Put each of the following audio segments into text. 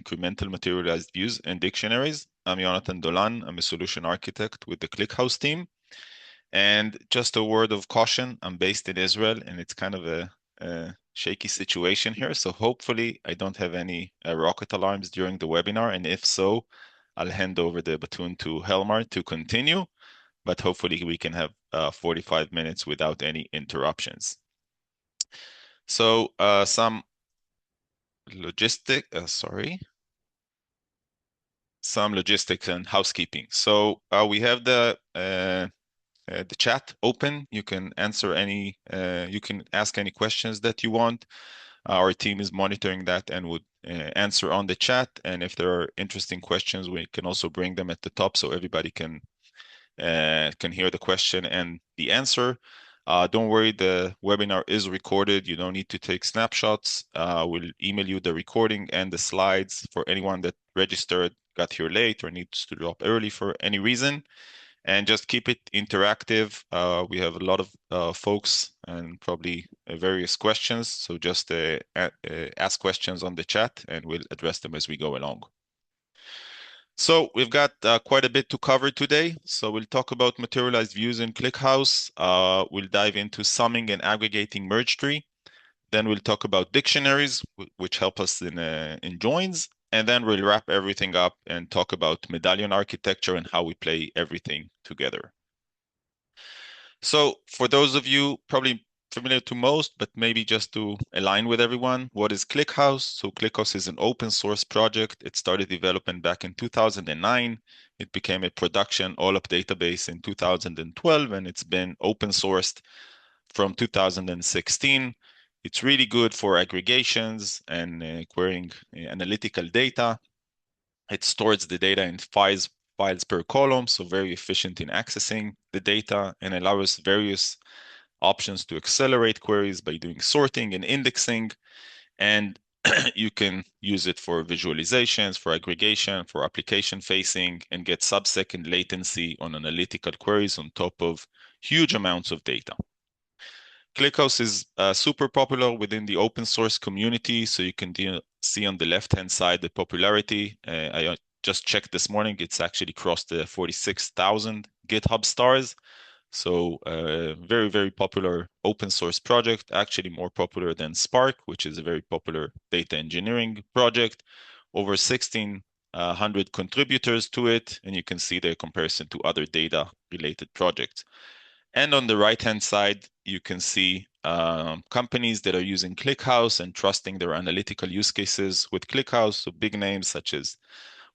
Incremental Materialized Views and Dictionaries. I'm Jonathan Dolan. I'm a solution architect with the ClickHouse team. And just a word of caution, I'm based in Israel and it's kind of a shaky situation here. So hopefully I don't have any rocket alarms during the webinar. And if so, I'll hand over the baton to Helmar to continue. But hopefully we can have 45 minutes without any interruptions. So some logistics and housekeeping. So we have the chat open. You can you can ask any questions that you want. Our team is monitoring that and would answer on the chat. And if there are interesting questions, we can also bring them at the top so everybody can hear the question and the answer. Don't worry, the webinar is recorded. You don't need to take snapshots. We'll email you the recording and the slides for anyone that registered, got here late, or needs to drop early for any reason. And just keep it interactive. We have a lot of folks and probably various questions. So just ask questions on the chat and we'll address them as we go along. So we've got quite a bit to cover today. So we'll talk about materialized views in ClickHouse. We'll dive into summing and aggregating merge tree. Then we'll talk about dictionaries, which help us in joins. And then we'll wrap everything up and talk about Medallion architecture and how we play everything together. So for those of you probably familiar to most, but maybe just to align with everyone, what is ClickHouse? So ClickHouse is an open source project. It started development back in 2009. It became a production all-up database in 2012, and it's been open sourced from 2016. It's really good for aggregations and querying analytical data. It stores the data in files per column, so very efficient in accessing the data and allows various options to accelerate queries by doing sorting and indexing. And you can use it for visualizations, for aggregation, for application facing, and get sub-second latency on analytical queries on top of huge amounts of data. ClickHouse is super popular within the open source community. So you can see on the left-hand side the popularity. I just checked this morning. It's actually crossed the 46,000 GitHub stars. So very, very popular open source project, actually more popular than Spark, which is a very popular data engineering project. Over 1,600 contributors to it, and you can see the comparison to other data-related projects. And on the right-hand side, you can see companies that are using ClickHouse and trusting their analytical use cases with ClickHouse. So big names such as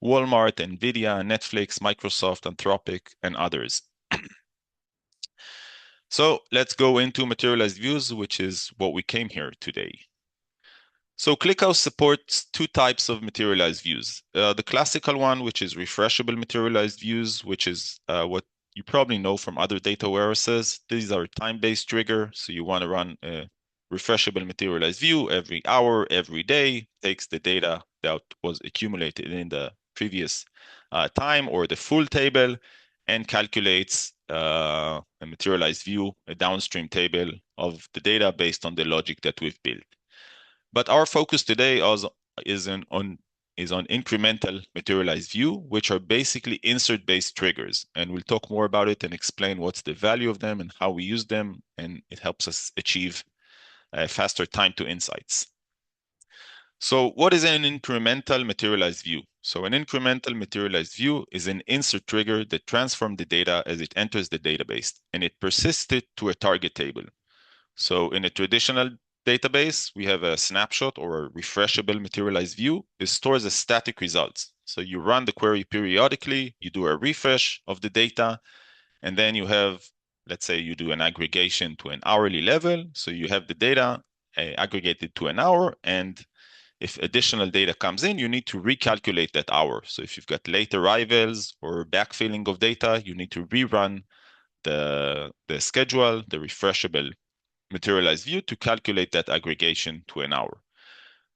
Walmart, NVIDIA, Netflix, Microsoft, Anthropic, and others. So let's go into materialized views, which is what we came here today. So ClickHouse supports two types of materialized views. The classical one, which is refreshable materialized views, which is what you probably know from other data warehouses. These are time-based trigger. So you want to run a refreshable materialized view every hour, every day, takes the data that was accumulated in the previous time or the full table and calculates a materialized view, a downstream table of the data based on the logic that we've built. But our focus today is on incremental materialized view, which are basically insert-based triggers. And we'll talk more about it and explain what's the value of them and how we use them. And it helps us achieve a faster time to insights. So what is an incremental materialized view? So an incremental materialized view is an insert trigger that transforms the data as it enters the database, and it persists it to a target table. So in a traditional database, we have a snapshot or a refreshable materialized view. It stores as static results. So you run the query periodically, you do a refresh of the data, and then you have, let's say you do an aggregation to an hourly level. So you have the data aggregated to an hour, and if additional data comes in, you need to recalculate that hour. So if you've got late arrivals or backfilling of data, you need to rerun the schedule, the refreshable materialized view to calculate that aggregation to an hour.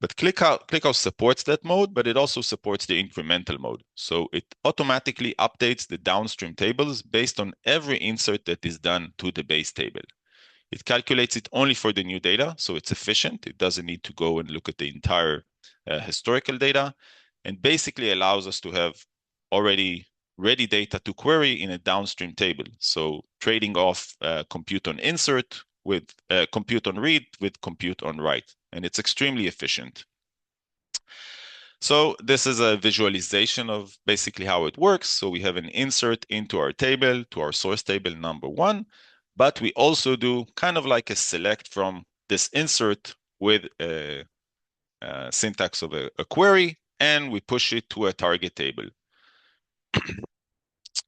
But ClickHouse supports that mode, but it also supports the incremental mode. So it automatically updates the downstream tables based on every insert that is done to the base table. It calculates it only for the new data, so it's efficient. It doesn't need to go and look at the entire historical data. and basically allows us to have already ready data to query in a downstream table. So trading off compute on insert with compute on read with compute on write, and it's extremely efficient. So this is a visualization of basically how it works. So we have an insert into our table, to our source table number one, but we also do kind of like a select from this insert with a syntax of a query, and we push it to a target table.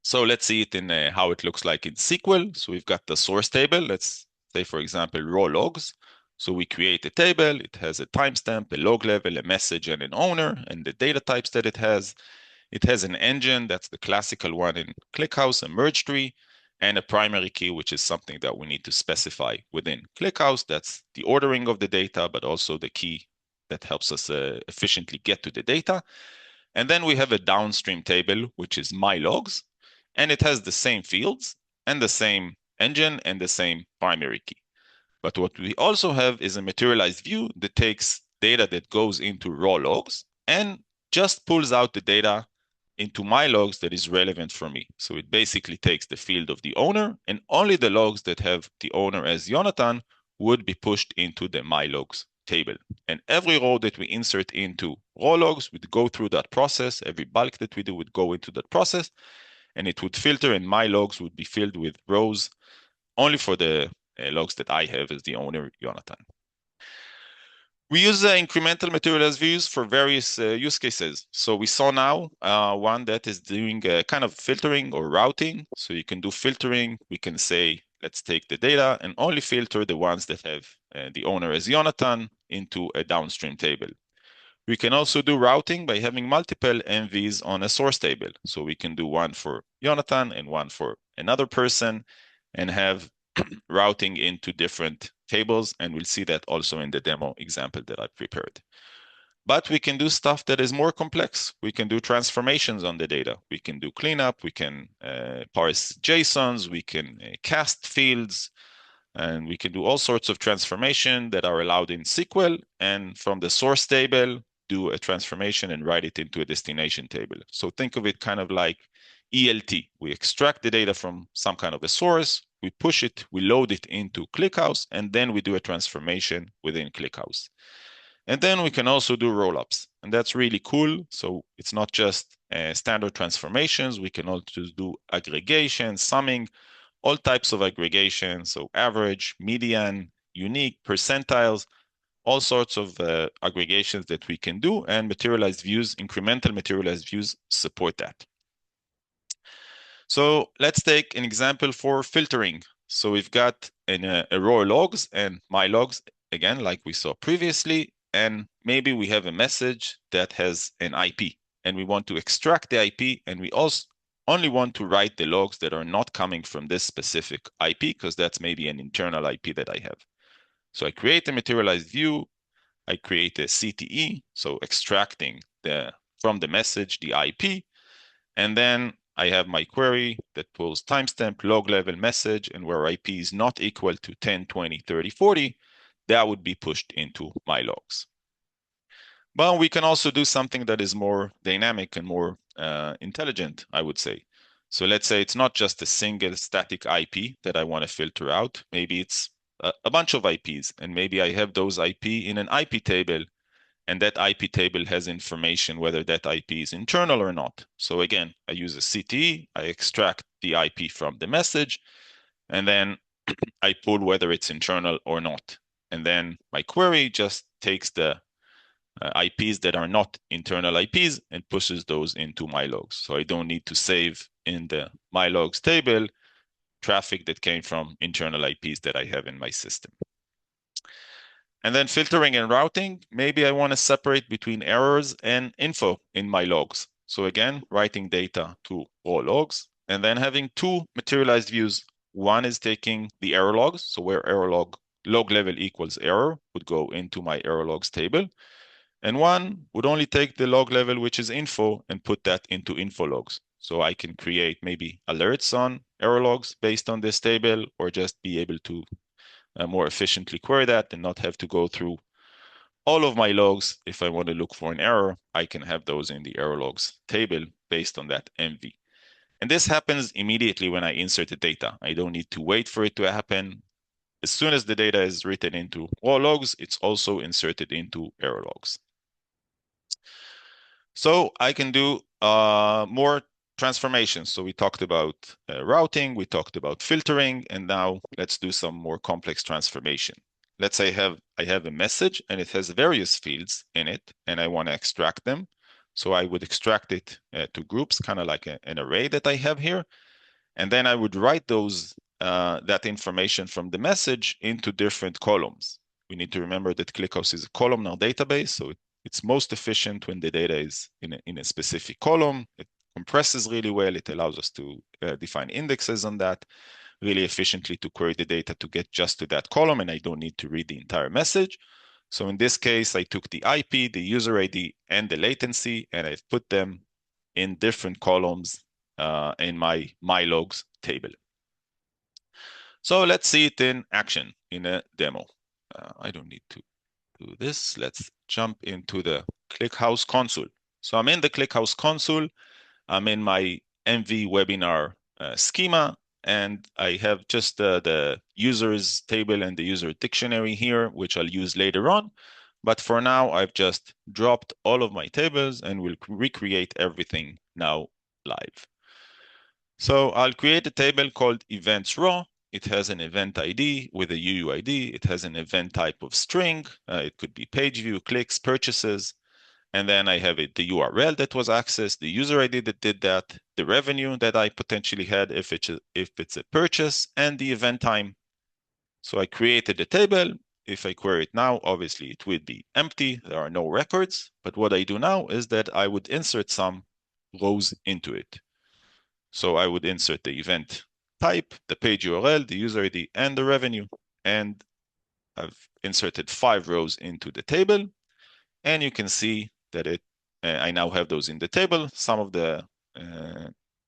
So let's see it in how it looks like in SQL. So we've got the source table. Let's say, for example, raw logs. So we create a table. It has a timestamp, a log level, a message, and an owner, and the data types that it has. It has an engine, that's the classical one in ClickHouse, a merge tree, and a primary key, which is something that we need to specify within ClickHouse. That's the ordering of the data, but also the key that helps us efficiently get to the data. And then we have a downstream table, which is my logs, and it has the same fields and the same engine and the same primary key. But what we also have is a materialized view that takes data that goes into raw logs and just pulls out the data into my logs that is relevant for me. So it basically takes the field of the owner, and only the logs that have the owner as Jonathan would be pushed into the my logs table. And every row that we insert into raw logs would go through that process. Every bulk that we do would go into that process, and it would filter, and my logs would be filled with rows only for the logs that I have as the owner, Jonathan. We use incremental materialized views for various use cases. So we saw now one that is doing kind of filtering or routing. So you can do filtering. We can say, let's take the data and only filter the ones that have the owner as Jonathan into a downstream table. We can also do routing by having multiple MVs on a source table. So we can do one for Jonathan and one for another person and have routing into different tables. And we'll see that also in the demo example that I prepared. But we can do stuff that is more complex. We can do transformations on the data. We can do cleanup. We can parse JSONs. We can cast fields. And we can do all sorts of transformation that are allowed in SQL. And from the source table, do a transformation and write it into a destination table. So think of it kind of like ELT. We extract the data from some kind of a source, we push it, we load it into ClickHouse, and then we do a transformation within ClickHouse. And then we can also do rollups, and that's really cool. So it's not just standard transformations. We can also do aggregation, summing, all types of aggregation. So average, median, unique, percentiles, all sorts of aggregations that we can do, and materialized views, incremental materialized views support that. So let's take an example for filtering. So we've got a raw logs and my logs, again, like we saw previously, and maybe we have a message that has an IP, and we want to extract the IP, and we also only want to write the logs that are not coming from this specific IP, because that's maybe an internal IP that I have. So I create a materialized view, I create a CTE, so extracting from the message the IP, and then I have my query that pulls timestamp, log level, message, and where IP is not equal to 10, 20, 30, 40, that would be pushed into my logs. But we can also do something that is more dynamic and more intelligent, I would say. So let's say it's not just a single static IP that I want to filter out. Maybe it's a bunch of IPs, and maybe I have those IP in an IP table, and that IP table has information whether that IP is internal or not. So again, I use a CTE, I extract the IP from the message, and then I pull whether it's internal or not. And then my query just takes the IPs that are not internal IPs and pushes those into my logs. So I don't need to save in the my logs table traffic that came from internal IPs that I have in my system. And then filtering and routing, maybe I want to separate between errors and info in my logs. So again, writing data to raw logs and then having two materialized views. One is taking the error logs, so where error log level equals error would go into my error logs table. And one would only take the log level, which is info, and put that into info logs. So I can create maybe alerts on error logs based on this table, or just be able to more efficiently query that and not have to go through all of my logs, if I want to look for an error, I can have those in the error logs table based on that MV. And this happens immediately when I insert the data. I don't need to wait for it to happen. As soon as the data is written into raw logs, it's also inserted into error logs. So I can do more transformations. So we talked about routing, we talked about filtering, and now let's do some more complex transformation. Let's say I have a message and it has various fields in it, and I want to extract them. So I would extract it to groups, kind of like an array that I have here. And then I would write that information from the message into different columns. We need to remember that ClickHouse is a columnar database, so it's most efficient when the data is in a specific column. It compresses really well. It allows us to define indexes on that really efficiently to query the data to get just to that column, and I don't need to read the entire message. So in this case, I took the IP, the user ID, and the latency, and I've put them in different columns in my logs table. So let's see it in action in a demo. I don't need to do this. Let's jump into the ClickHouse console. So I'm in the ClickHouse console. I'm in my MV webinar schema, and I have just the users table and the user dictionary here, which I'll use later on. But for now, I've just dropped all of my tables and will recreate everything now live. So I'll create a table called events raw. It has an event ID with a UUID. It has an event type of string. It could be page view, clicks, purchases. And then I have the URL that was accessed, the user ID that did that, the revenue that I potentially had if it's a purchase, and the event time. So I created a table. If I query it now, obviously it would be empty. There are no records. But what I do now is that I would insert some rows into it. So I would insert the event type, the page URL, the user ID, and the revenue. And I've inserted 5 rows into the table. And you can see that I now have those in the table. Some of the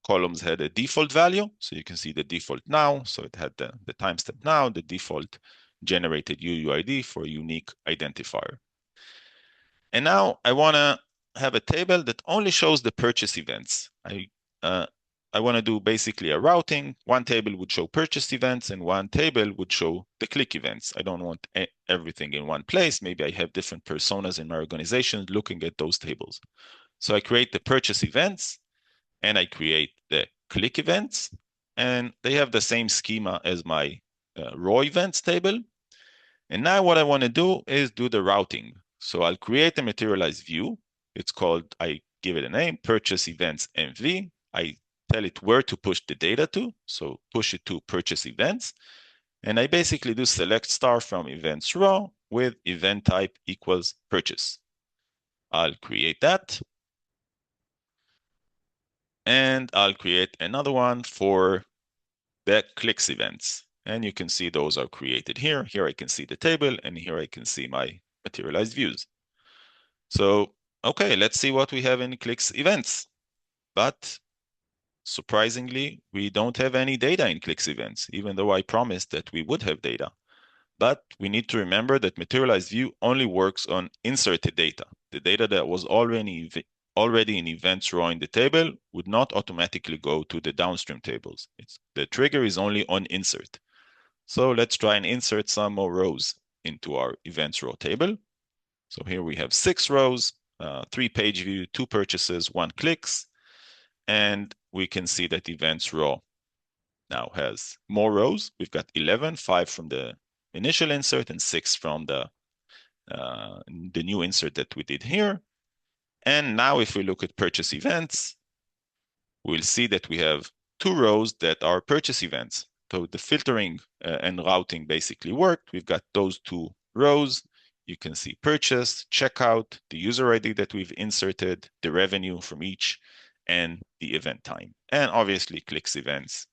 columns had a default value. So you can see the default now. So it had the timestamp now, the default generated UUID for a unique identifier. And now I want to have a table that only shows the purchase events. I want to do basically a routing. One table would show purchase events and one table would show the click events. I don't want everything in one place. Maybe I have different personas in my organization looking at those tables. So I create the purchase events and I create the click events, and they have the same schema as my raw events table. And now what I want to do is do the routing. So I'll create a materialized view. It's called, I give it a name, purchase events MV. I tell it where to push the data to. So push it to purchase events. And I basically do select star from events raw with event type equals purchase. I'll create that. And I'll create another one for the clicks events. And you can see those are created here. Here I can see the table, and here I can see my materialized views. So, okay, let's see what we have in clicks events. But surprisingly, we don't have any data in clicks events, even though I promised that we would have data. But we need to remember that materialized view only works on inserted data. The data that was already in events raw in the table would not automatically go to the downstream tables. The trigger is only on insert. So let's try and insert some more rows into our events raw table. So here we have 6 rows, 3 page view, 2 purchases, 1 clicks, and we can see that events raw now has more rows. We've got 11, 5 from the initial insert and 6 from the new insert that we did here. And now if we look at purchase events, we'll see that we have 2 rows that are purchase events. So the filtering and routing basically worked. We've got those 2 rows. You can see purchase, checkout, the user ID that we've inserted, the revenue from each, and the event time. And obviously clicks events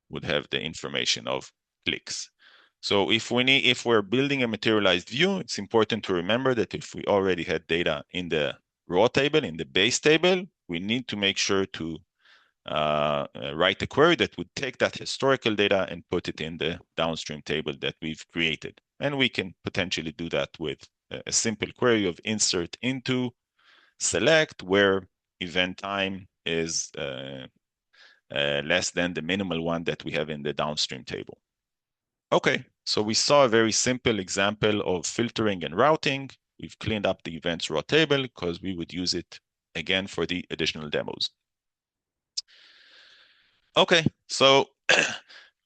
would have the information of clicks. So if we're building a materialized view, it's important to remember that if we already had data in the raw table, in the base table, we need to make sure to write a query that would take that historical data and put it in the downstream table that we've created. And we can potentially do that with a simple query of insert into select, where event time is less than the minimal one that we have in the downstream table. Okay, so we saw a very simple example of filtering and routing. We've cleaned up the events raw table because we would use it again for the additional demos. Okay, so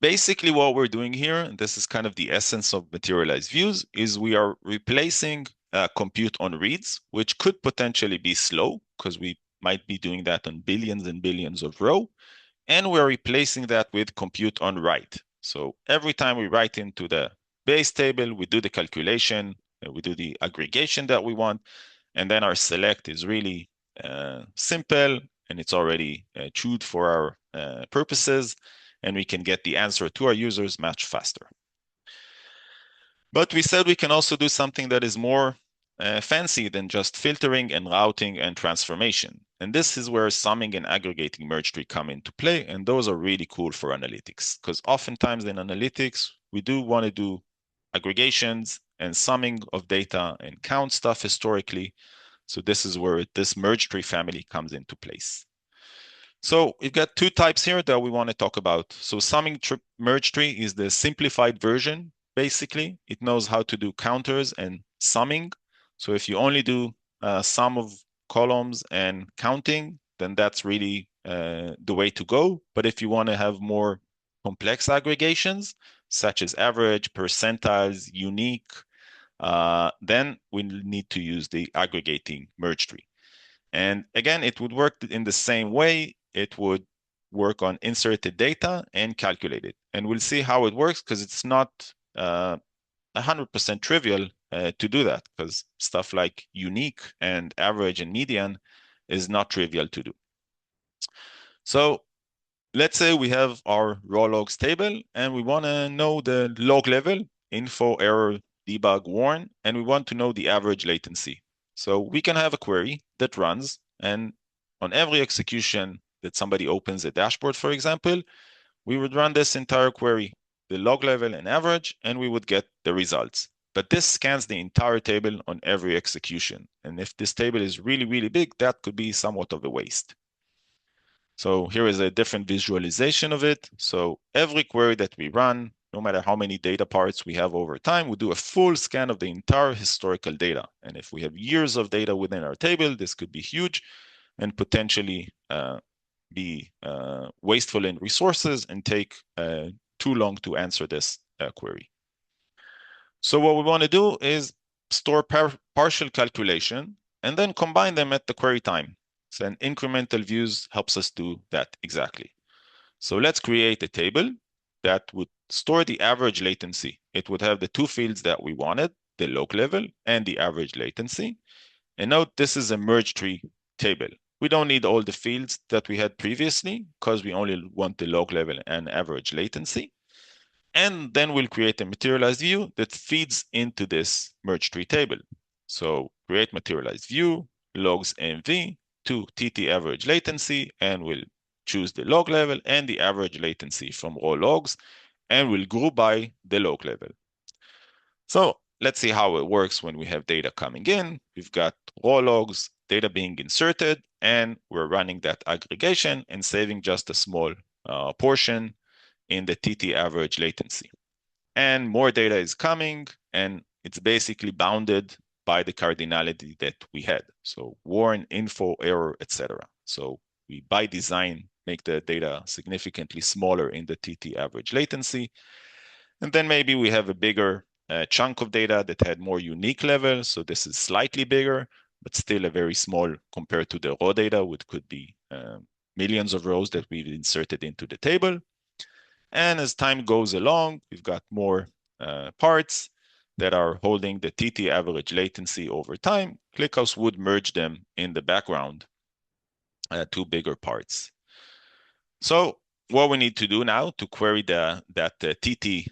basically what we're doing here, and this is kind of the essence of materialized views, is we are replacing compute on reads, which could potentially be slow because we might be doing that on billions and billions of row, and we're replacing that with compute on write. So every time we write into the base table, we do the calculation, we do the aggregation that we want, and then our select is really simple, and it's already chewed for our purposes, and we can get the answer to our users much faster. But we said we can also do something that is more fancy than just filtering and routing and transformation. And this is where summing and aggregating merge tree come into play. And those are really cool for analytics, because oftentimes in analytics, we do want to do aggregations and summing of data and count stuff historically. So this is where this merge tree family comes into place. So we've got two types here that we want to talk about. So summing merge tree is the simplified version. Basically, it knows how to do counters and summing. So if you only do sum of columns and counting, then that's really the way to go. But if you want to have more complex aggregations, such as average, percentiles, unique, then we need to use the aggregating merge tree. And again, it would work in the same way. It would work on inserted data and calculate it. And we'll see how it works because it's not 100% trivial to do that, because stuff like unique and average and median is not trivial to do. So let's say we have our raw logs table and we want to know the log level, info, error, debug, warn, and we want to know the average latency. So we can have a query that runs, and on every execution that somebody opens a dashboard, for example, we would run this entire query, the log level and average, and we would get the results. But this scans the entire table on every execution. And if this table is really, really big, that could be somewhat of a waste. So here is a different visualization of it. So every query that we run, no matter how many data parts we have over time, we do a full scan of the entire historical data. And if we have years of data within our table, this could be huge and potentially be wasteful in resources and take too long to answer this query. So what we want to do is store partial calculation and then combine them at the query time. So an incremental views helps us do that exactly. So let's create a table that would store the average latency. It would have the two fields that we wanted, the log level and the average latency. And note this is a merge tree table. We don't need all the fields that we had previously because we only want the log level and average latency. And then we'll create a materialized view that feeds into this merge tree table. So create materialized view, logs MV to TT average latency, and we'll choose the log level and the average latency from raw logs, and we'll group by the log level. So let's see how it works when we have data coming in. We've got raw logs, data being inserted, and we're running that aggregation and saving just a small portion in the TT average latency. And more data is coming, and it's basically bounded by the cardinality that we had. So warn, info, error, etc. So we, by design, make the data significantly smaller in the TT average latency. And then maybe we have a bigger chunk of data that had more unique levels. So this is slightly bigger, but still a very small compared to the raw data, which could be millions of rows that we've inserted into the table. And as time goes along, we've got more parts that are holding the TT average latency over time. ClickHouse would merge them in the background, two bigger parts. So what we need to do now to query that TT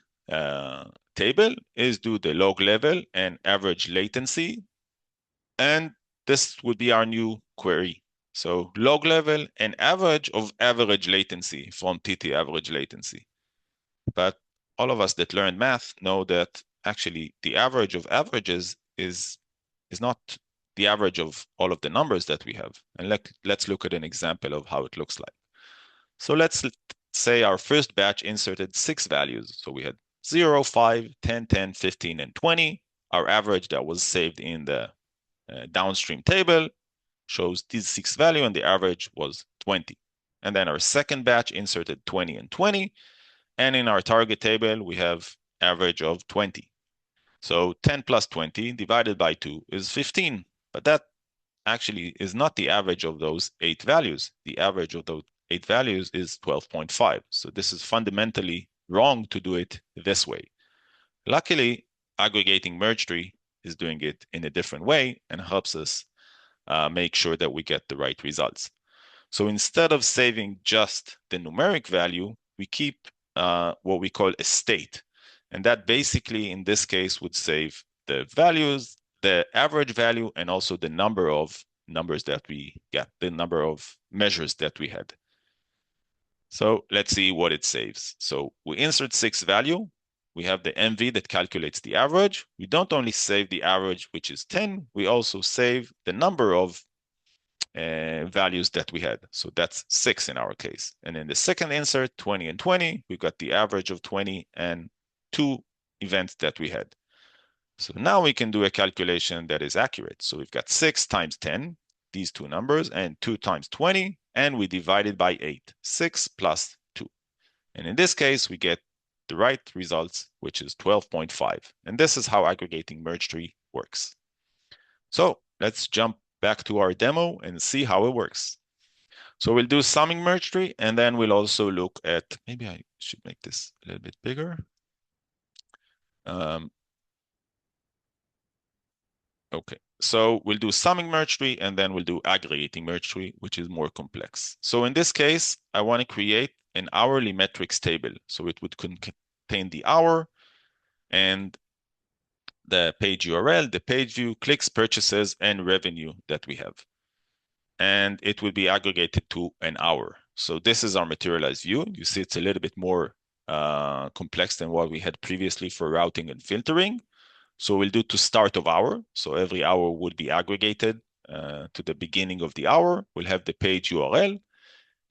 table is do the log level and average latency. And this would be our new query. So log level and average of average latency from TT average latency. But all of us that learned math know that actually the average of averages is is not the average of all of the numbers that we have. And let's look at an example of how it looks like. So let's say our first batch inserted 6 values. So we had 0, 5, 10, 10, 15, and 20. Our average that was saved in the downstream table shows these 6 value, and the average was 20. And then our second batch inserted 20 and 20. And in our target table, we have average of 20. So 10 plus 20 divided by 2 is 15. But that actually is not the average of those 8 values. The average of those 8 values is 12.5. So this is fundamentally wrong to do it this way. Luckily, aggregating merge tree is doing it in a different way and helps us make sure that we get the right results. So instead of saving just the numeric value, we keep what we call a state. And that basically, in this case, would save the values, the average value, and also the number of numbers that we get, the number of measures that we had. So let's see what it saves. So we insert 6 value. We have the MV that calculates the average. We don't only save the average, which is 10, we also save the number of values that we had. So that's 6 in our case. And in the second insert, 20 and 20, we got the average of 20 and 2 events that we had. So now we can do a calculation that is accurate. So we've got 6 times 10, these two numbers, and 2 times 20, and we divide it by 8, 6 plus 2. And in this case, we get the right results, which is 12.5. And this is how aggregating merge tree works. So let's jump back to our demo and see how it works. So we'll do summing merge tree, and then we'll also look at, maybe I should make this a little bit bigger. Okay, so we'll do summing merge tree, and then we'll do aggregating merge tree, which is more complex. So in this case, I want to create an hourly metrics table. So it would contain the hour and the page URL, the page view, clicks, purchases, and revenue that we have. And it will be aggregated to an hour. So this is our materialized view. You see it's a little bit more complex than what we had previously for routing and filtering. So we'll do to start of hour. So every hour would be aggregated to the beginning of the hour. We'll have the page URL.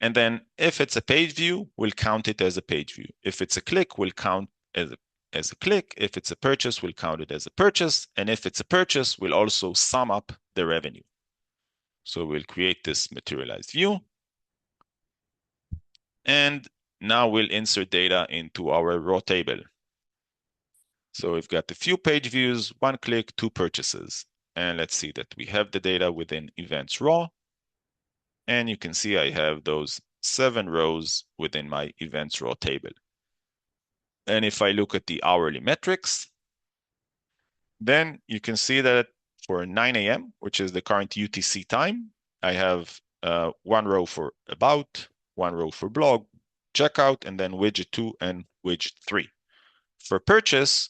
And then if it's a page view, we'll count it as a page view. If it's a click, we'll count as a click. If it's a purchase, we'll count it as a purchase. And if it's a purchase, we'll also sum up the revenue. So we'll create this materialized view. And now we'll insert data into our raw table. So we've got a few page views, 1 click, 2 purchases. And let's see that we have the data within events raw. And you can see I have those 7 rows within my events raw table. And if I look at the hourly metrics, then you can see that for 9 a.m., which is the current UTC time, I have 1 row for about, 1 row for blog, checkout, and then widget 2 and widget 3. For purchase,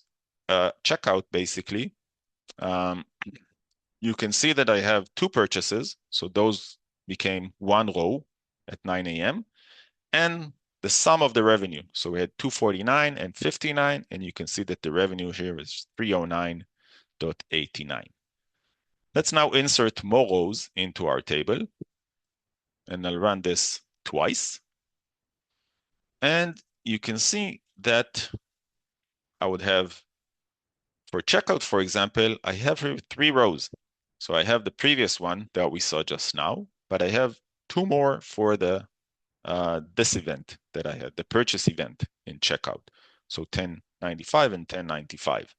checkout basically, you can see that I have 2 purchases. So those became 1 row at 9 a.m. and the sum of the revenue. So we had 249 and 59, and you can see that the revenue here is 309.89. Let's now insert more rows into our table, and I'll run this twice. And you can see that I would have, for checkout, for example, I have here 3 rows. So I have the previous one that we saw just now, but I have 2 more for the this event that I had, the purchase event in checkout. So 1095 and 1095.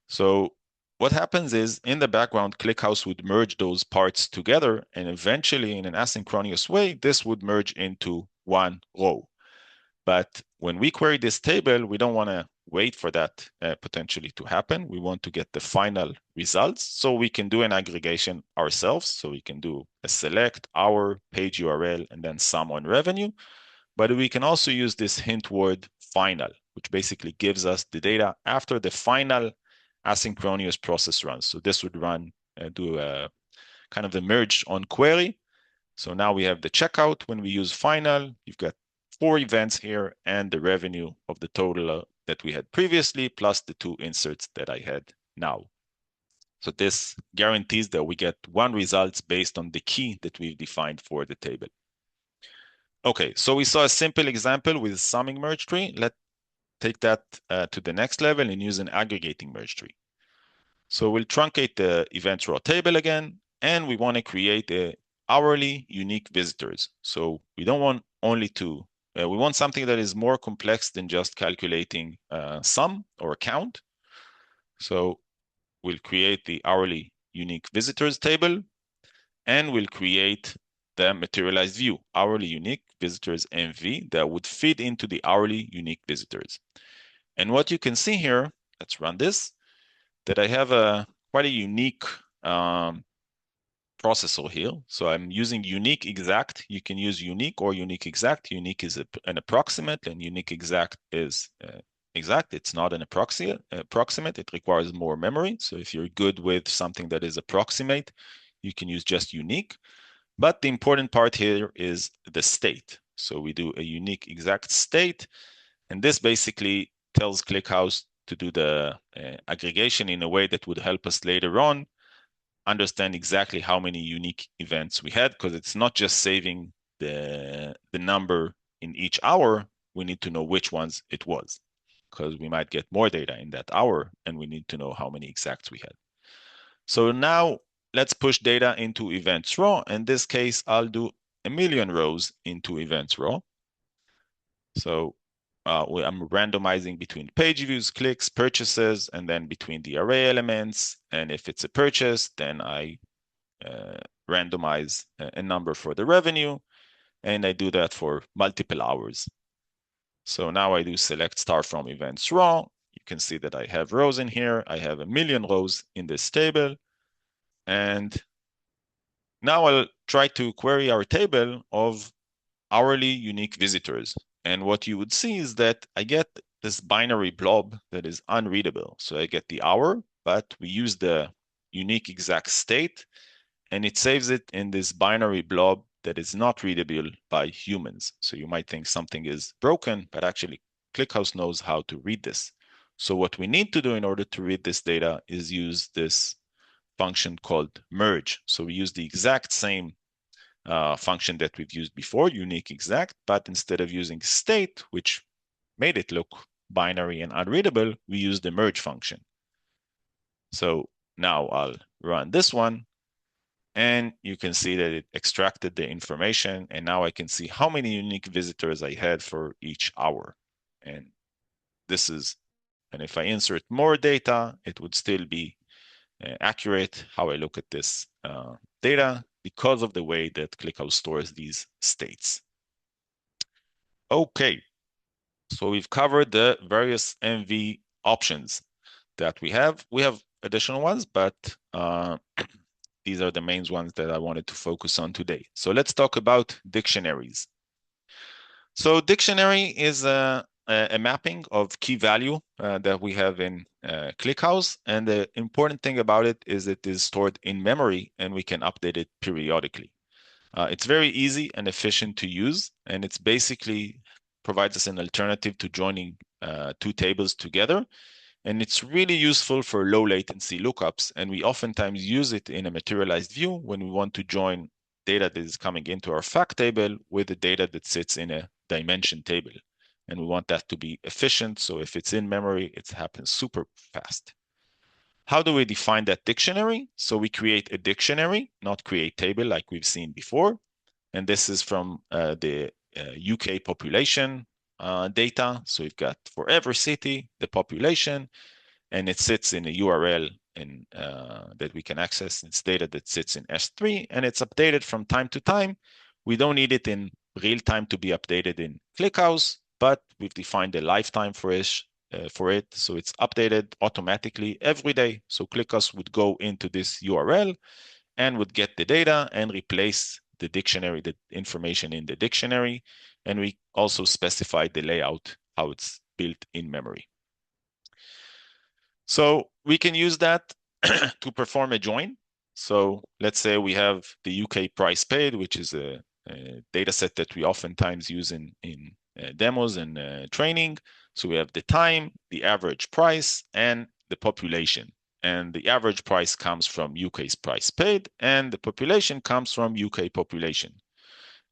So what happens is in the background, ClickHouse would merge those parts together, and eventually in an asynchronous way, this would merge into 1 row. But when we query this table, we don't want to wait for that potentially to happen. We want to get the final results, so we can do an aggregation ourselves. So we can do a select, hour, page URL, and then sum on revenue. But we can also use this hint word final, which basically gives us the data after the final asynchronous process runs. So this would run, do a kind of the merge on query. So now we have the checkout. When we use final, you've got 4 events here and the revenue of the total that we had previously, plus the 2 inserts that I had now. So this guarantees that we get one result based on the key that we've defined for the table. Okay, so we saw a simple example with summing merge tree. Let's take that to the next level and use an aggregating merge tree. So we'll truncate the events raw table again, and we want to create a hourly unique visitors. So we don't want only we want something that is more complex than just calculating sum or count. So we'll create the hourly unique visitors table, and we'll create the materialized view, hourly unique visitors MV, that would feed into the hourly unique visitors. And what you can see here, let's run this, that I have a quite a unique processor here. So I'm using unique exact. You can use unique or unique exact. Unique is an approximate, and unique exact is exact. It's not an approximate. It requires more memory. So if you're good with something that is approximate, you can use just unique. But the important part here is the state. So we do a unique exact state, and this basically tells ClickHouse to do the aggregation in a way that would help us later on understand exactly how many unique events we had, because it's not just saving the number in each hour. We need to know which ones it was, because we might get more data in that hour, and we need to know how many exacts we had. So now let's push data into events raw. In this case, I'll do 1,000,000 rows into events raw. So I'm randomizing between page views, clicks, purchases, and then between the array elements. And if it's a purchase, then I randomize a number for the revenue, and I do that for multiple hours. So now I do select star from events raw. You can see that I have rows in here. I have 1,000,000 rows in this table. And now I'll try to query our table of hourly unique visitors. And what you would see is that I get this binary blob that is unreadable. So I get the hour, but we use the unique exact state, and it saves it in this binary blob that is not readable by humans. So you might think something is broken, but actually ClickHouse knows how to read this. So what we need to do in order to read this data is use this function called merge. So we use the exact same function that we've used before, unique exact, but instead of using state, which made it look binary and unreadable, we use the merge function. So now I'll run this one, and you can see that it extracted the information, and now I can see how many unique visitors I had for each hour. And this is, and if I insert more data, it would still be accurate how I look at this data, because of the way that ClickHouse stores these states. Okay, so we've covered the various MV options that we have. We have additional ones, but these are the main ones that I wanted to focus on today. So let's talk about dictionaries. So dictionary is a mapping of key value that we have in ClickHouse. And the important thing about it is it is stored in memory, and we can update it periodically. It's very easy and efficient to use, and it's basically provides us an alternative to joining two tables together. And it's really useful for low latency lookups. And we oftentimes use it in a materialized view when we want to join data that is coming into our fact table with the data that sits in a dimension table. And we want that to be efficient. So if it's in memory, it happens super fast. How do we define that dictionary? So we create a dictionary, not create table like we've seen before. And this is from the UK population data. So we've got for every city, the population, and it sits in a URL that we can access. It's data that sits in S3, and it's updated from time to time. We don't need it in real time to be updated in ClickHouse, but we've defined a lifetime for it. So it's updated automatically every day. So ClickHouse would go into this URL and would get the data and replace the dictionary, the information in the dictionary. And we also specify the layout, how it's built in memory. So we can use that to perform a join. So let's say we have the UK price paid, which is a data set that we oftentimes use in demos and training. So we have the time, the average price, and the population. and the average price comes from UK's price paid, and the population comes from UK population.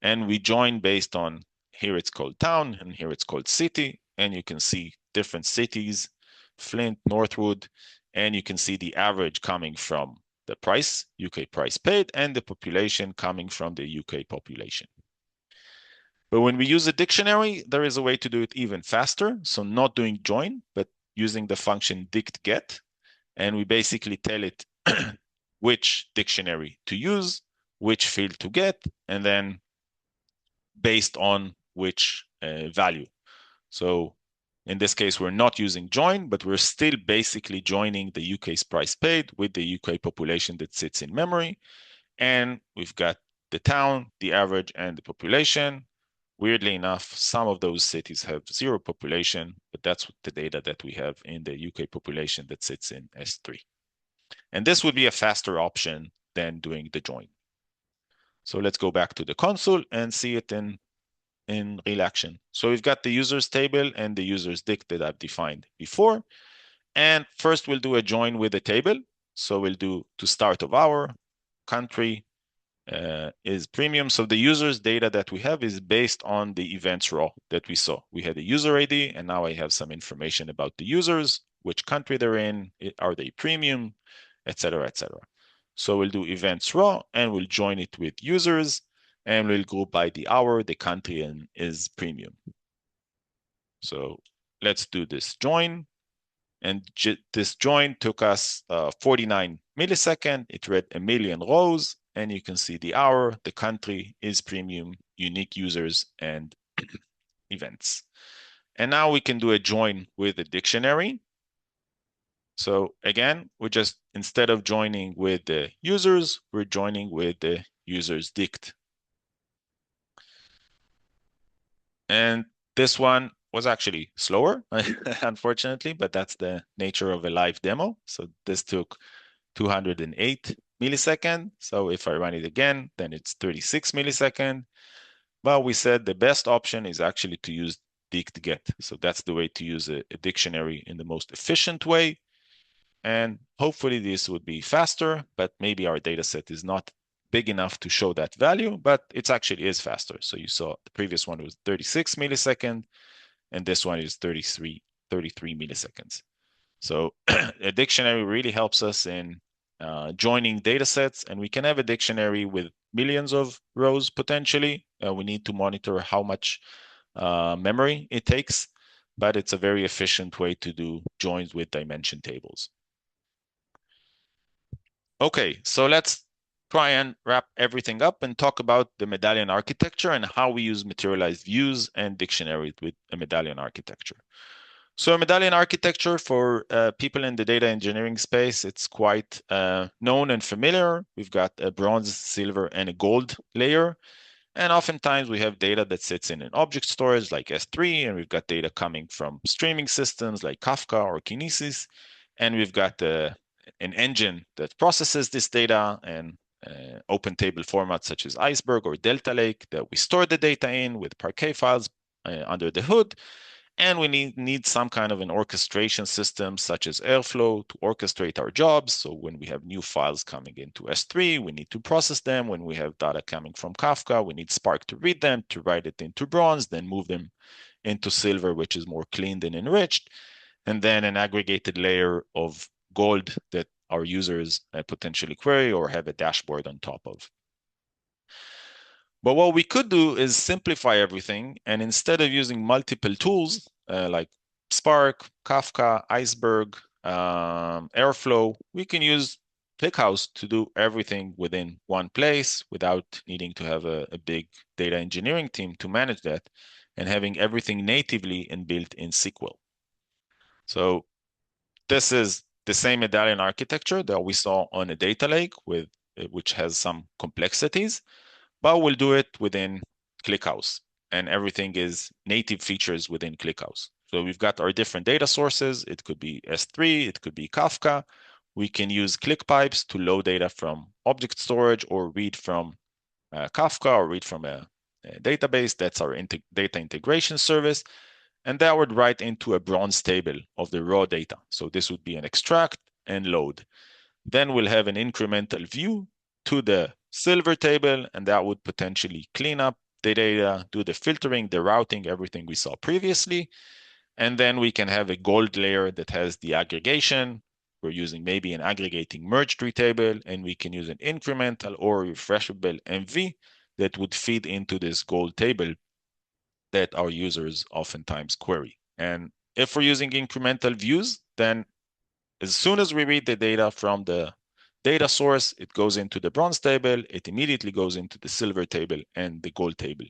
And we join based on, here it's called town, and here it's called city, and you can see different cities, Flint, Northwood, and you can see the average coming from the price, UK price paid, and the population coming from the UK population. But when we use a dictionary, there is a way to do it even faster. So not doing join, but using the function dict_get, and we basically tell it which dictionary to use, which field to get, and then based on which value. So in this case, we're not using join, but we're still basically joining the UK's price paid with the UK population that sits in memory. And we've got the town, the average, and the population. Weirdly enough, some of those cities have zero population, but that's the data that we have in the UK population that sits in S3. And this would be a faster option than doing the join. So let's go back to the console and see it in real action. So we've got the users table and the users dict that I've defined before. And first we'll do a join with a table. So we'll do to start of hour, country, is premium. So the users data that we have is based on the events raw that we saw. We had a user ID, and now I have some information about the users, which country they're in, are they premium, etc., etc. So we'll do events raw, and we'll join it with users, and we'll go by the hour, the country, and is premium. So let's do this join. And this join took us 49 milliseconds. It read 1 million rows, and you can see the hour, the country is premium, unique users, and events. And now we can do a join with a dictionary. So again, we're just, instead of joining with the users, we're joining with the users dict. And this one was actually slower, unfortunately, but that's the nature of a live demo. So this took 208 milliseconds. So if I run it again, then it's 36 milliseconds. Well, we said the best option is actually to use dict_get. So that's the way to use a dictionary in the most efficient way. And hopefully this would be faster, but maybe our data set is not big enough to show that value, but it actually is faster. So you saw the previous one was 36 milliseconds, and this one is 33 milliseconds. So a dictionary really helps us in joining data sets, and we can have a dictionary with millions of rows potentially. We need to monitor how much memory it takes, but it's a very efficient way to do joins with dimension tables. Okay, so let's try and wrap everything up and talk about the Medallion architecture and how we use materialized views and dictionaries with a Medallion architecture. So a Medallion architecture for people in the data engineering space, it's quite known and familiar. We've got a bronze, silver, and a gold layer. And oftentimes we have data that sits in an object storage like S3, and we've got data coming from streaming systems like Kafka or Kinesis. And we've got an engine that processes this data and open table formats such as Iceberg or Delta Lake that we store the data in with Parquet files under the hood. And we need some kind of an orchestration system such as Airflow to orchestrate our jobs. So when we have new files coming into S3, we need to process them. When we have data coming from Kafka, we need Spark to read them, to write it into bronze, then move them into silver, which is more cleaned and enriched. And then an aggregated layer of gold that our users potentially query or have a dashboard on top of. But what we could do is simplify everything. And instead of using multiple tools like Spark, Kafka, Iceberg, Airflow, we can use ClickHouse to do everything within one place without needing to have a big data engineering team to manage that and having everything natively and built in SQL. So this is the same Medallion architecture that we saw on a data lake which has some complexities, but we'll do it within ClickHouse, and everything is native features within ClickHouse. So we've got our different data sources. It could be S3, it could be Kafka. We can use click pipes to load data from object storage or read from Kafka or read from a database. That's our data integration service. And that would write into a bronze table of the raw data. So this would be an extract. and load. Then we'll have an incremental view to the silver table, and that would potentially clean up the data, do the filtering, the routing, everything we saw previously. And then we can have a gold layer that has the aggregation. We're using maybe an aggregating merge tree table, and we can use an incremental or refreshable MV that would feed into this gold table that our users oftentimes query. And if we're using incremental views, then as soon as we read the data from the data source, it goes into the bronze table, it immediately goes into the silver table and the gold table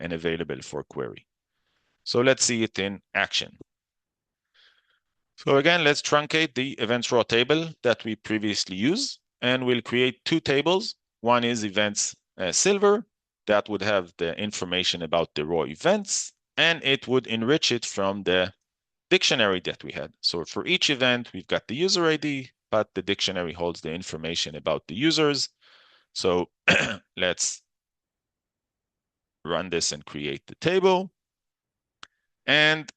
and available for query. So let's see it in action. So again, let's truncate the events raw table that we previously used, and we'll create two tables. One is events silver, that would have the information about the raw events, and it would enrich it from the dictionary that we had. So for each event, we've got the user ID, but the dictionary holds the information about the users. So let's run this and create the table. And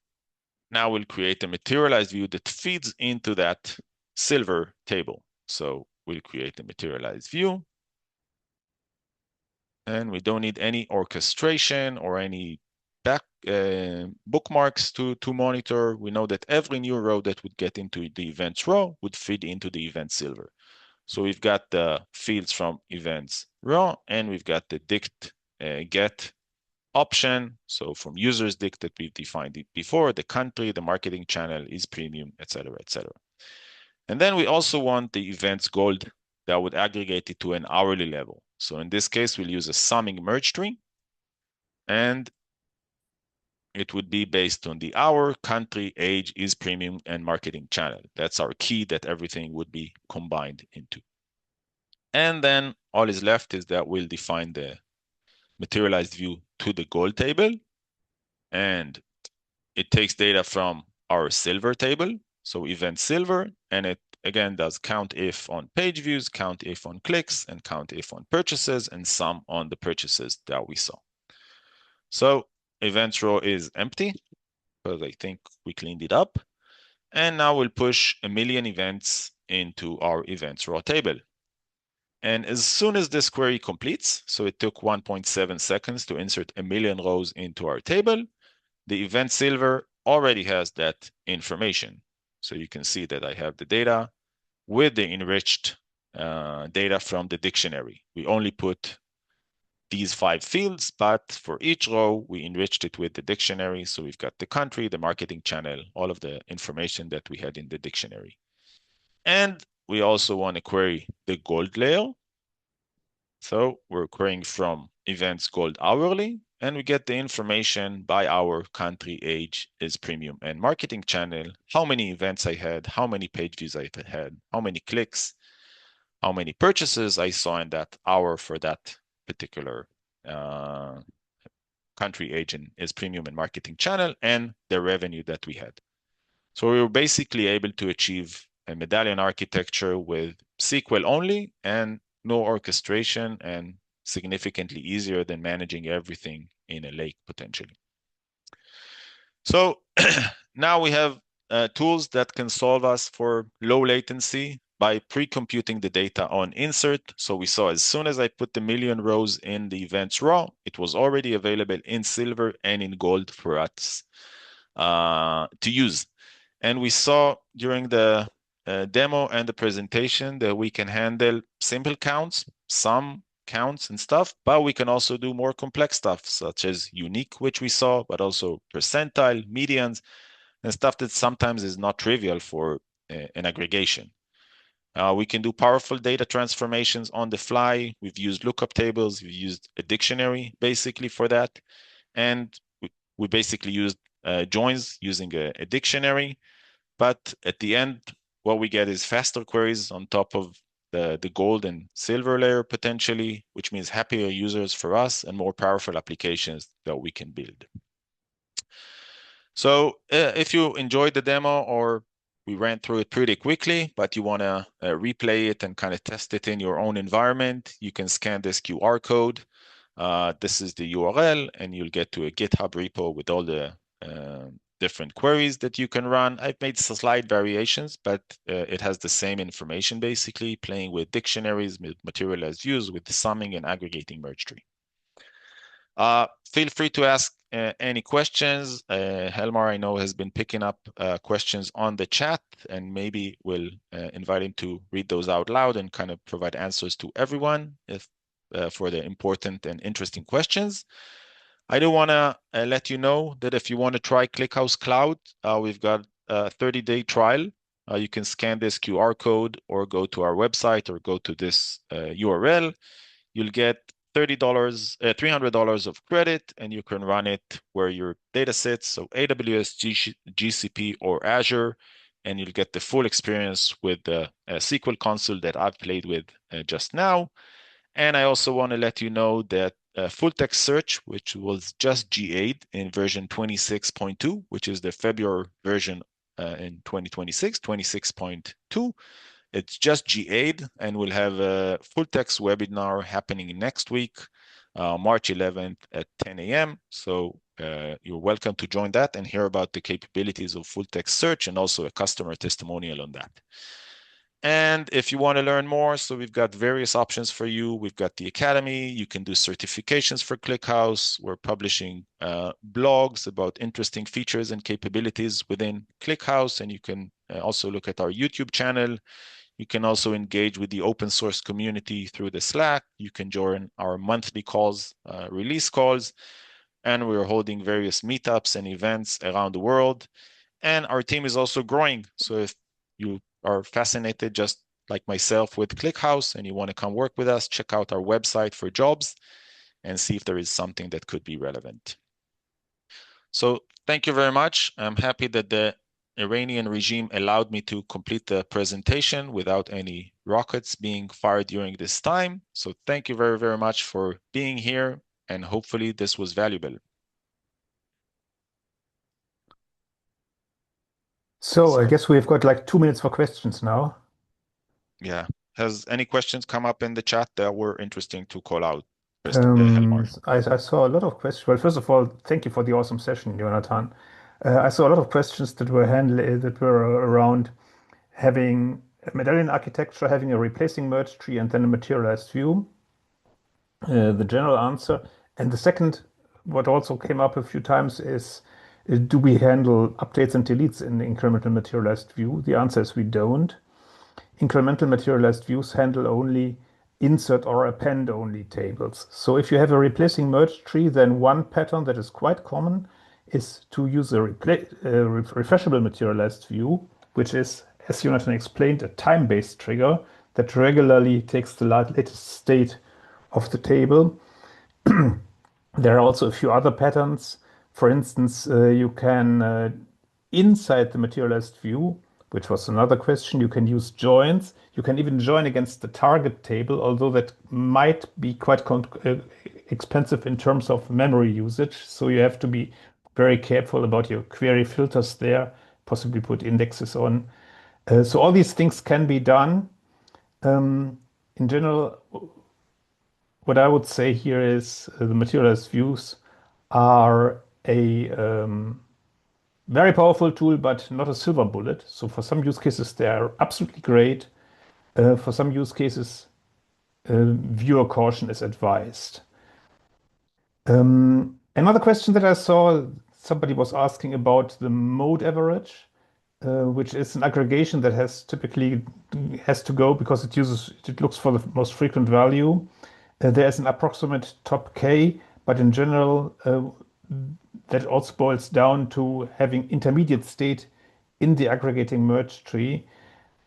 now we'll create a materialized view that feeds into that silver table. So we'll create a materialized view. And we don't need any orchestration or any bookmarks to monitor. We know that every new row that would get into the events row would feed into the event silver. So we've got the fields from events row, and we've got the dict get option. So from users dict that we've defined it before, the country, the marketing channel is premium, etc., etc. And then we also want the events gold that would aggregate it to an hourly level. So in this case, we'll use a summing merge tree, and it would be based on the hour, country, age, is premium, and marketing channel. That's our key that everything would be combined into. And then all is left is that we'll define the materialized view to the gold table, and it takes data from our silver table, so event silver, and it again does count if on page views, count if on clicks, and count if on purchases, and sum on the purchases that we saw. So events row is empty because I think we cleaned it up. And now we'll push 1,000,000 events into our events raw table. And as soon as this query completes, so it took 1.7 seconds to insert 1,000,000 rows into our table, the event silver already has that information. So you can see that I have the data with the enriched data from the dictionary. We only put these 5 fields, but for each row, we enriched it with the dictionary. So we've got the country, the marketing channel, all of the information that we had in the dictionary. And we also want to query the gold layer. So we're querying from events gold hourly, and we get the information by our country, age, is premium, and marketing channel, how many events I had, how many page views I had, how many clicks, how many purchases I saw in that hour for that particular country, age, and is premium and marketing channel, and the revenue that we had. So we were basically able to achieve a Medallion architecture with SQL only and no orchestration, and significantly easier than managing everything in a lake potentially. So now we have tools that can solve us for low latency by pre-computing the data on insert. So we saw as soon as I put the 1,000,000 rows in the events raw, it was already available in silver and in gold for us to use. And we saw during the demo and the presentation that we can handle simple counts, sum counts and stuff, but we can also do more complex stuff such as unique, which we saw, but also percentile, medians, and stuff that sometimes is not trivial for an aggregation. We can do powerful data transformations on the fly. We've used lookup tables. We've used a dictionary basically for that. And we basically used joins using a dictionary. But at the end, what we get is faster queries on top of the gold and silver layer potentially, which means happier users for us and more powerful applications that we can build. So if you enjoyed the demo, or we ran through it pretty quickly, but you want to replay it and kind of test it in your own environment, you can scan this QR code. This is the URL, and you'll get to a GitHub repo with all the different queries that you can run. I've made slight variations, but it has the same information, basically, playing with dictionaries, with materialized views, with the summing and aggregating merge tree. Feel free to ask any questions. Helmar, I know, has been picking up questions on the chat, and maybe we'll invite him to read those out loud and kind of provide answers to everyone for the important and interesting questions. I do want to let you know that if you want to try ClickHouse Cloud, we've got a 30-day trial. You can scan this QR code or go to our website or go to this URL. You'll get $30, $300 of credit, and you can run it where your data sits, so AWS, GCP, or Azure, and you'll get the full experience with the SQL console that I've played with just now. And I also want to let you know that full text search, which was just GA'd in version 26.2, which is the February version in 2026, 26.2. It's just GA'd, and we'll have a full text webinar happening next week, March 11th at 10 a.m. So you're welcome to join that and hear about the capabilities of full text search and also a customer testimonial on that. And if you want to learn more, so we've got various options for you. We've got the Academy. You can do certifications for ClickHouse. We're publishing blogs about interesting features and capabilities within ClickHouse. And you can also look at our YouTube channel. You can also engage with the open source community through the Slack. You can join our monthly calls, release calls. And we're holding various meetups and events around the world. And our team is also growing. So if you are fascinated, just like myself, with ClickHouse and you want to come work with us, check out our website for jobs and see if there is something that could be relevant. So thank you very much. I'm happy that the Iranian regime allowed me to complete the presentation without any rockets being fired during this time. So thank you very, very much for being here, and hopefully this was valuable. So I guess we've got like 2 minutes for questions now. Yeah. Has any questions come up in the chat that were interesting to call out, Helmar? I saw a lot of questions. Well, first of all, thank you for the awesome session, Jonathan. I saw a lot of questions that were around having a medallion architecture, having a replacing merge tree, and then a materialized view. The general answer, and the second, what also came up a few times is, do we handle updates and deletes in the incremental materialized view? The answer is we don't. Incremental materialized views handle only insert or append only tables. So if you have a replacing merge tree, then one pattern that is quite common is to use a refreshable materialized view, which is, as Jonathan explained, a time-based trigger that regularly takes the latest state of the table. There are also a few other patterns. For instance, you can, inside the materialized view, which was another question, you can use joins. You can even join against the target table, although that might be quite expensive in terms of memory usage. So you have to be very careful about your query filters there, possibly put indexes on. So all these things can be done. In general, what I would say here is the materialized views are a very powerful tool, but not a silver bullet. So for some use cases, they are absolutely great. For some use cases, viewer caution is advised. Another question that I saw, somebody was asking about the mode average, which is an aggregation that has to go because it looks for the most frequent value. There's an approximate top K, but in general, that also boils down to having intermediate state in the aggregating merge tree.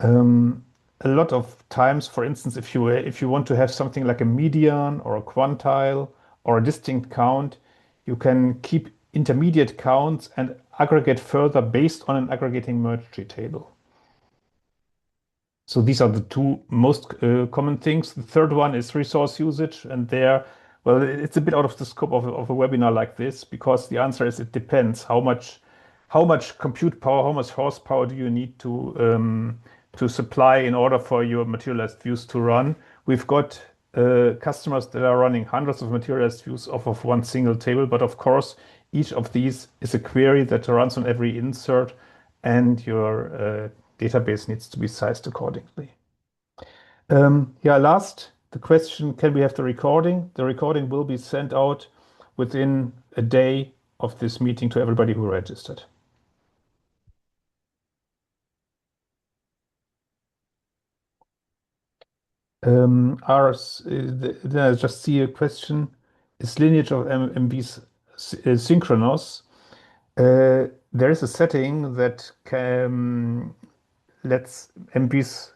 A lot of times, for instance, if you want to have something like a median or a quantile or a distinct count, you can keep intermediate counts and aggregate further based on an aggregating merge tree table. So these are the two most common things. The third one is resource usage, and there, well, it's a bit out of the scope of a webinar like this because the answer is it depends. How much compute power, how much horsepower do you need to supply in order for your materialized views to run? We've got customers that are running hundreds of materialized views off of one single table, but of course, Each of these is a query that runs on every insert, and your database needs to be sized accordingly. Yeah, last, the question, can we have the recording? The recording will be sent out within a day of this meeting to everybody who registered. Then I just see a question. Is lineage of MBs synchronous? There is a setting that lets MBs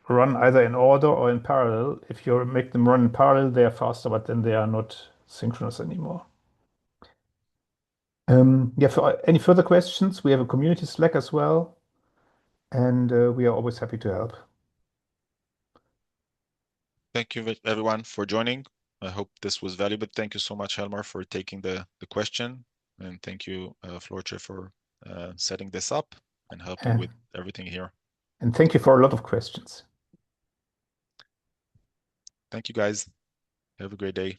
run either in order or in parallel. If you make them run in parallel, they are faster, but then they are not synchronous anymore. Yeah, for any further questions, we have a community Slack as well, and we are always happy to help. Thank you everyone for joining. I hope this was valuable. Thank you so much, Helmar, for taking the question. And thank you, Florche, for setting this up and helping with everything here. And thank you for a lot of questions. Thank you, guys. Have a great day.